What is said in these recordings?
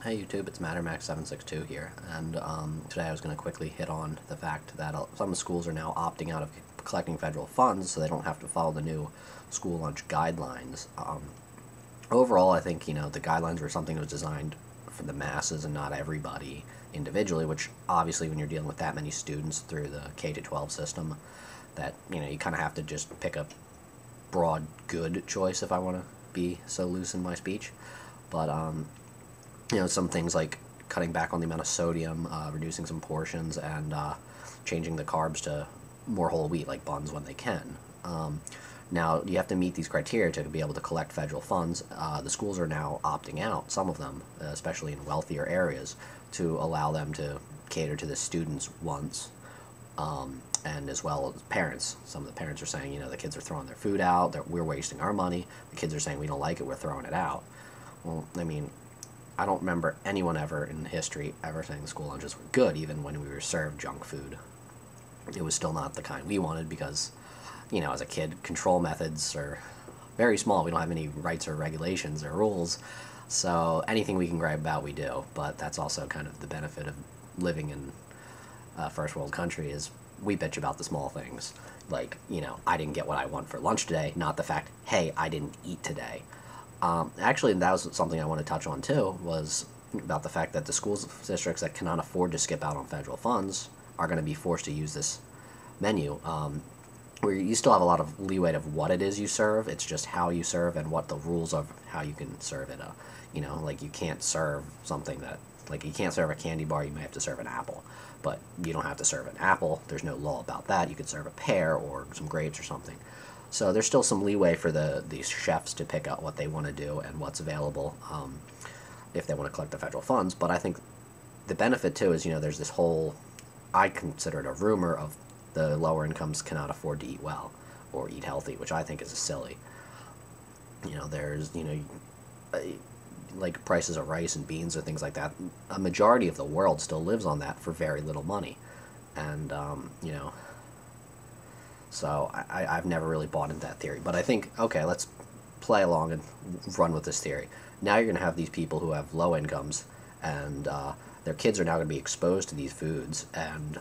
Hey YouTube, it's MatterMax762 here, and today I was going to quickly hit on the fact that some schools are now opting out of collecting federal funds so they don't have to follow the new school lunch guidelines. Overall, I think, the guidelines were something that was designed for the masses and not everybody individually, which obviously when you're dealing with that many students through the K-12 system, that, you kind of have to just pick a broad good choice, if I want to be so loose in my speech. But, some things like cutting back on the amount of sodium, reducing some portions, and changing the carbs to more whole wheat, like buns when they can. Now, you have to meet these criteria to be able to collect federal funds. The schools are now opting out, some of them, especially in wealthier areas, to allow them to cater to the students' wants, and as well as parents. Some of the parents are saying, the kids are throwing their food out, we're wasting our money. The kids are saying, we don't like it, we're throwing it out. Well, I don't remember anyone ever in history ever saying the school lunches were good, even when we were served junk food. It was still not the kind we wanted because, as a kid, control methods are very small. We don't have any rights or regulations or rules, so anything we can gripe about, we do. But that's also kind of the benefit of living in a first world country is we bitch about the small things. Like, I didn't get what I want for lunch today, not the fact, hey, I didn't eat today. Actually, that was something I want to touch on too, was about the fact that the school districts that cannot afford to skip out on federal funds are going to be forced to use this menu, where you still have a lot of leeway of what it is you serve. It's just how you serve and what the rules of how you can serve it. Like you can't serve something that, like you can't serve a candy bar, you may have to serve an apple. But you don't have to serve an apple. There's no law about that. You could serve a pear or some grapes or something. So there's still some leeway for these chefs to pick out what they want to do and what's available if they want to collect the federal funds. But I think the benefit, too, is, there's this whole, I consider it a rumor of the lower incomes cannot afford to eat well or eat healthy, which I think is silly. There's, like prices of rice and beans or things like that. A majority of the world still lives on that for very little money. And, so I've never really bought into that theory. But I think, okay, let's play along and run with this theory. Now you're going to have these people who have low incomes, and their kids are now going to be exposed to these foods, and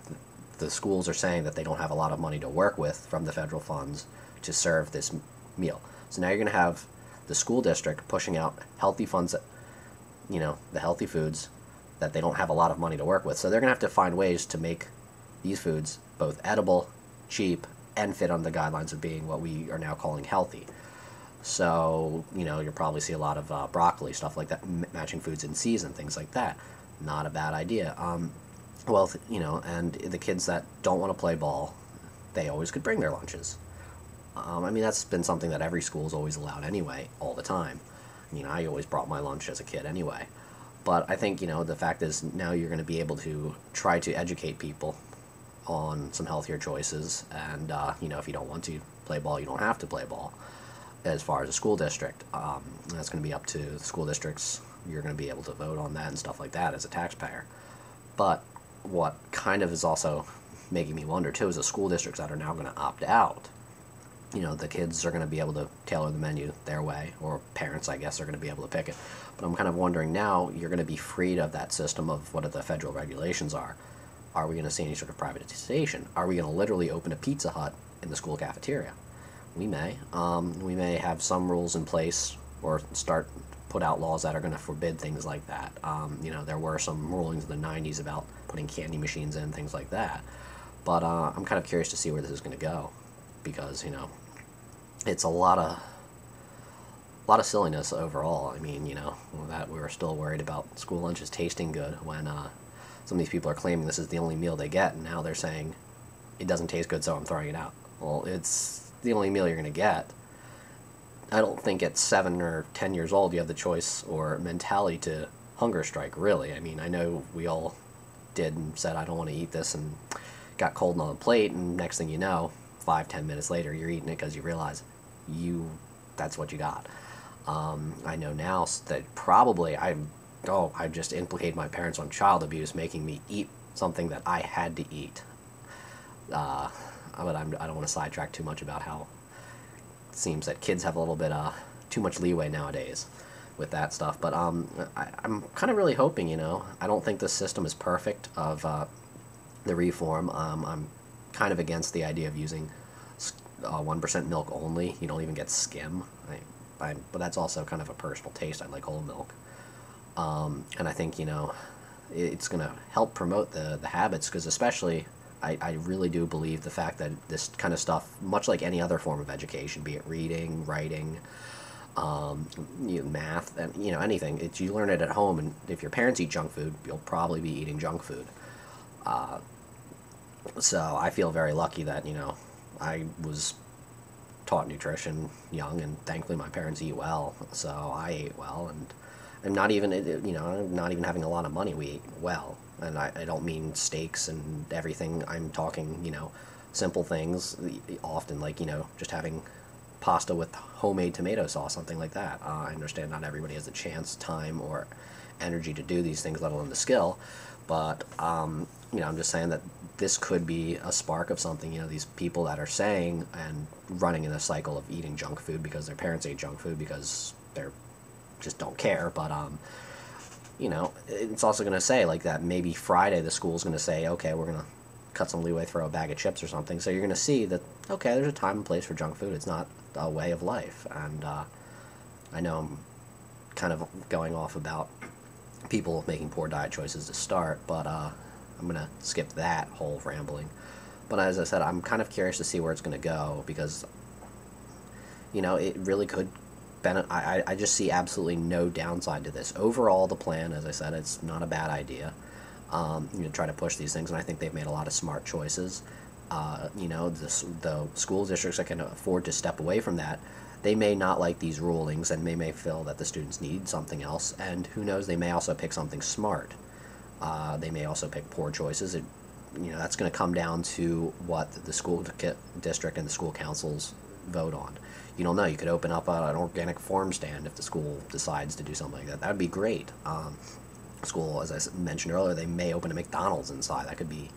the schools are saying that they don't have a lot of money to work with from the federal funds to serve this meal. So now you're going to have the school district pushing out healthy funds, the healthy foods that they don't have a lot of money to work with. So they're going to have to find ways to make these foods both edible, cheap, and fit on the guidelines of being what we are now calling healthy. So, you'll probably see a lot of broccoli, stuff like that, matching foods in season, things like that. Not a bad idea. And the kids that don't want to play ball, they always could bring their lunches. That's been something that every school's always allowed anyway, all the time. I always brought my lunch as a kid anyway. But I think, the fact is now you're going to be able to try to educate people on some healthier choices, and if you don't want to play ball, you don't have to play ball. As far as a school district, that's going to be up to the school districts. You're going to be able to vote on that and stuff like that as a taxpayer. But what kind of is also making me wonder too is the school districts that are now going to opt out. The kids are going to be able to tailor the menu their way, or parents, I guess, are going to be able to pick it. But I'm kind of wondering now, you're going to be freed of that system of what the federal regulations are. Are we going to see any sort of privatization? Are we going to literally open a Pizza Hut in the school cafeteria? We may. We may have some rules in place or put out laws that are going to forbid things like that. There were some rulings in the 90s about putting candy machines in, things like that. But I'm kind of curious to see where this is going to go, because, it's a lot of silliness overall. That we were still worried about school lunches tasting good when some of these people are claiming this is the only meal they get, and now they're saying it doesn't taste good, so I'm throwing it out. Well, it's the only meal you're going to get. I don't think at 7 or 10 years old you have the choice or mentality to hunger strike, really. I know we all did and said, I don't want to eat this, and got cold on the plate, and next thing you know, 5-10 minutes later, you're eating it because you realize that's what you got. I know now that probably I just implicated my parents on child abuse, making me eat something that I had to eat. But I don't want to sidetrack too much about how it seems that kids have a little bit too much leeway nowadays. with that stuff. But I'm kind of really hoping, I don't think the system is perfect of the reform. I'm kind of against the idea of using 1% milk only. You don't even get skim. But that's also kind of a personal taste. I like whole milk. And I think, it's going to help promote the habits, because especially I really do believe the fact that this kind of stuff, much like any other form of education, be it reading, writing, math, and anything, you learn it at home, and if your parents eat junk food, you'll probably be eating junk food. So I feel very lucky that I was taught nutrition young, and thankfully my parents eat well, so I ate well, and I'm not even not even having a lot of money, we ate well. And I don't mean steaks and everything. I'm talking simple things, often like just having pasta with homemade tomato sauce, something like that. I understand not everybody has the chance, time, or energy to do these things, let alone the skill, but I'm just saying that this could be a spark of something. These people that are saying and running in a cycle of eating junk food because their parents ate junk food because they're just don't care. But it's also going to say like that maybe Friday the school's going to say, okay, we're going to cut some leeway, throw a bag of chips or something. So you're going to see that, okay, there's a time and place for junk food. It's not a way of life. And I know I'm kind of going off about people making poor diet choices to start, but I'm going to skip that whole rambling. But as I said, I'm kind of curious to see where it's going to go, because it really could I just see absolutely no downside to this. Overall, the plan, as I said, it's not a bad idea. Try to push these things, and I think they've made a lot of smart choices. The school districts that can afford to step away from that, they may not like these rulings, and they may feel that the students need something else, and who knows, they may also pick something smart. They may also pick poor choices. That's going to come down to what the school district and the school councils vote on. You don't know. You could open up an organic farm stand if the school decides to do something like that. That would be great. School, as I mentioned earlier, they may open a McDonald's inside. That could be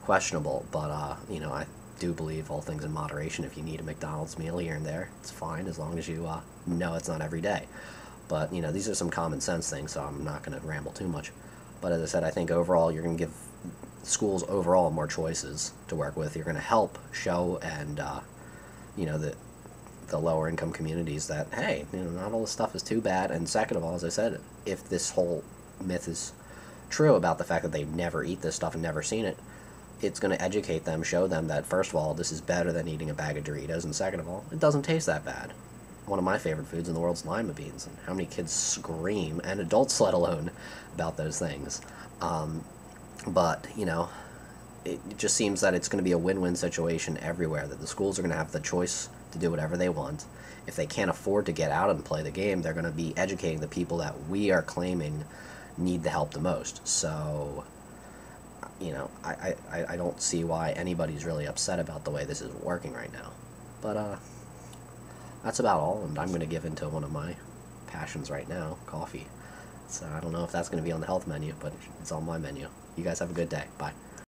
questionable, but I do believe all things in moderation. If you need a McDonald's meal here and there, it's fine, as long as you know it's not every day. But these are some common sense things, so I'm not going to ramble too much. But as I said, I think overall you're going to give schools overall more choices to work with. You're going to help show and the lower income communities that, hey, not all this stuff is too bad. And second of all, as I said, if this whole myth is true about the fact that they never eat this stuff and never seen it, it's going to educate them, show them that, first of all, this is better than eating a bag of Doritos, and second of all, it doesn't taste that bad. One of my favorite foods in the world is lima beans, and how many kids scream, and adults let alone, about those things. But it just seems that it's going to be a win-win situation everywhere, that the schools are going to have the choice to do whatever they want. If they can't afford to get out and play the game, they're going to be educating the people that we are claiming need the help the most. So, I don't see why anybody's really upset about the way this is working right now. But, that's about all, and I'm going to give into one of my passions right now, coffee. So I don't know if that's going to be on the health menu, but it's on my menu. You guys have a good day. Bye.